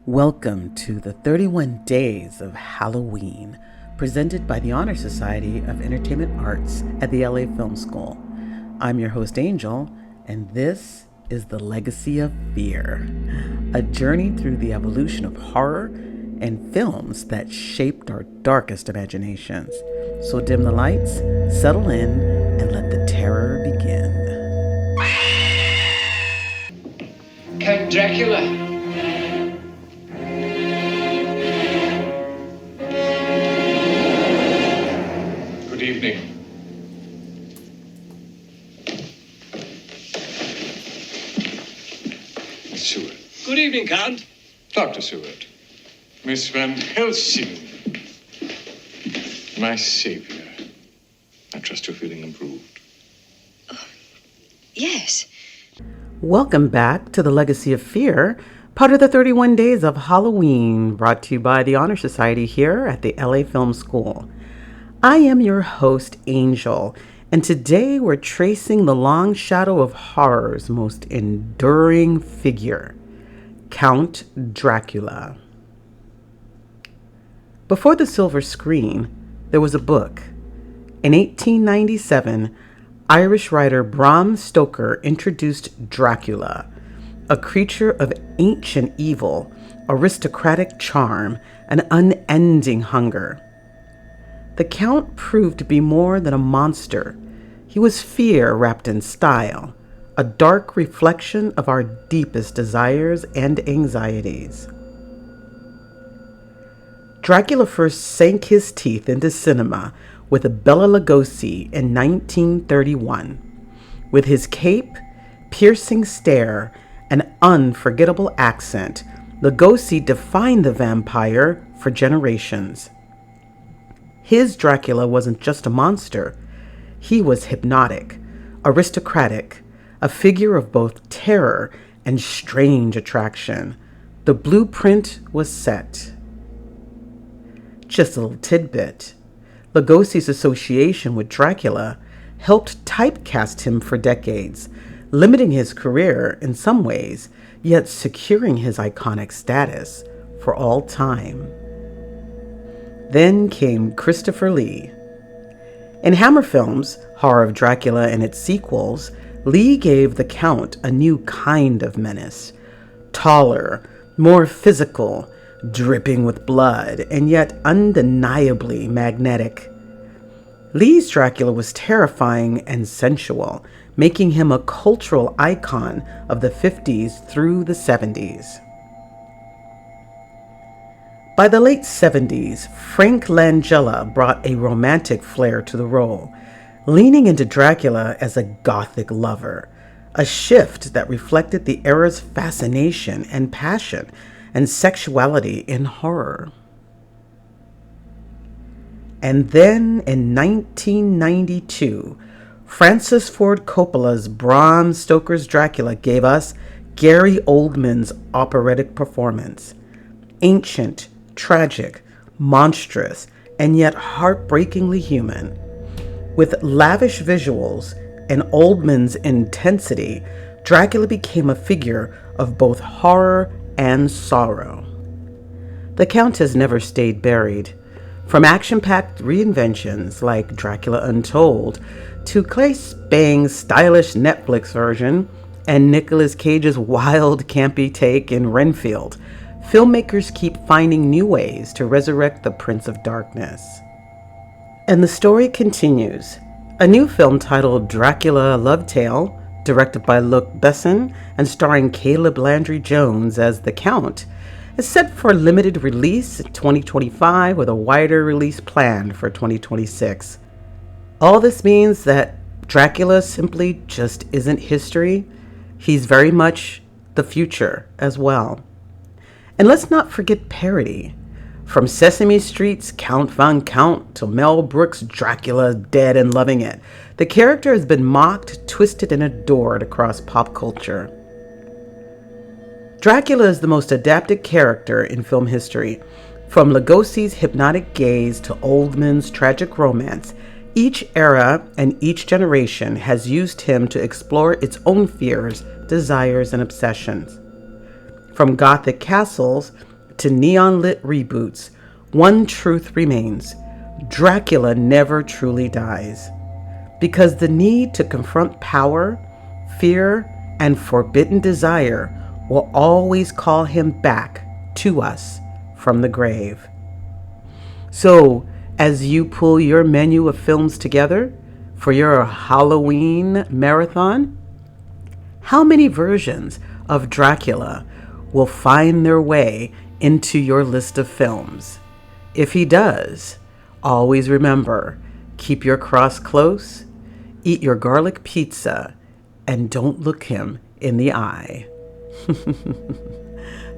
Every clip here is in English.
Welcome to the 31 Days of Halloween, presented by the Honor Society of Entertainment Arts at the LA Film School. I'm your host, Angel, and this is The Legacy of Fear, a journey through the evolution of horror and films that shaped our darkest imaginations. So dim the lights, settle in, and let the terror begin. Count Dracula. Good evening. Miss Seward. Good evening, Count. Dr. Seward. Miss Van Helsing. My savior. I trust you're feeling improved. Yes. Welcome back to The Legacy of Fear, part of the 31 Days of Halloween, brought to you by the Honor Society here at the LA Film School. I am your host, Angel, and today we're tracing the long shadow of horror's most enduring figure, Count Dracula. Before the silver screen, there was a book. In 1897, Irish writer Bram Stoker introduced Dracula, a creature of ancient evil, aristocratic charm, and unending hunger. The Count proved to be more than a monster. He was fear wrapped in style, a dark reflection of our deepest desires and anxieties. Dracula first sank his teeth into cinema with a Bela Lugosi in 1931. With his cape, piercing stare, and unforgettable accent, Lugosi defined the vampire for generations. His Dracula wasn't just a monster. He was hypnotic, aristocratic, a figure of both terror and strange attraction. The blueprint was set. Just a little tidbit. Lugosi's association with Dracula helped typecast him for decades, limiting his career in some ways, yet securing his iconic status for all time. Then came Christopher Lee. In Hammer Films' Horror of Dracula and its sequels, Lee gave the Count a new kind of menace. Taller, more physical, dripping with blood, and yet undeniably magnetic. Lee's Dracula was terrifying and sensual, making him a cultural icon of the 50s through the 70s. By the late 70s, Frank Langella brought a romantic flair to the role, leaning into Dracula as a gothic lover, a shift that reflected the era's fascination and passion and sexuality in horror. And then in 1992, Francis Ford Coppola's Bram Stoker's Dracula gave us Gary Oldman's operatic performance. Ancient, tragic, monstrous, and yet heartbreakingly human. With lavish visuals and Oldman's intensity, Dracula became a figure of both horror and sorrow. The Count has never stayed buried. From action-packed reinventions like Dracula Untold to Claes Bang's stylish Netflix version and Nicolas Cage's wild, campy take in Renfield, filmmakers keep finding new ways to resurrect the Prince of Darkness. And the story continues. A new film titled Dracula Love Tale, directed by Luc Besson and starring Caleb Landry Jones as the Count, is set for limited release in 2025 with a wider release planned for 2026. All this means that Dracula simply just isn't history. He's very much the future as well. And let's not forget parody. From Sesame Street's Count Von Count to Mel Brooks' Dracula Dead and Loving It, the character has been mocked, twisted, and adored across pop culture. Dracula is the most adapted character in film history. From Lugosi's hypnotic gaze to Oldman's tragic romance, each era and each generation has used him to explore its own fears, desires, and obsessions. From Gothic castles to neon lit reboots, one truth remains: Dracula never truly dies. Because the need to confront power, fear, and forbidden desire will always call him back to us from the grave. So, as you pull your menu of films together for your Halloween marathon, how many versions of Dracula will find their way into your list of films? If he does, always remember, keep your cross close, eat your garlic pizza, and don't look him in the eye.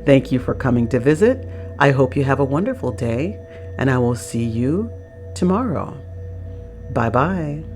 Thank you for coming to visit. I hope you have a wonderful day, and I will see you tomorrow. Bye-bye.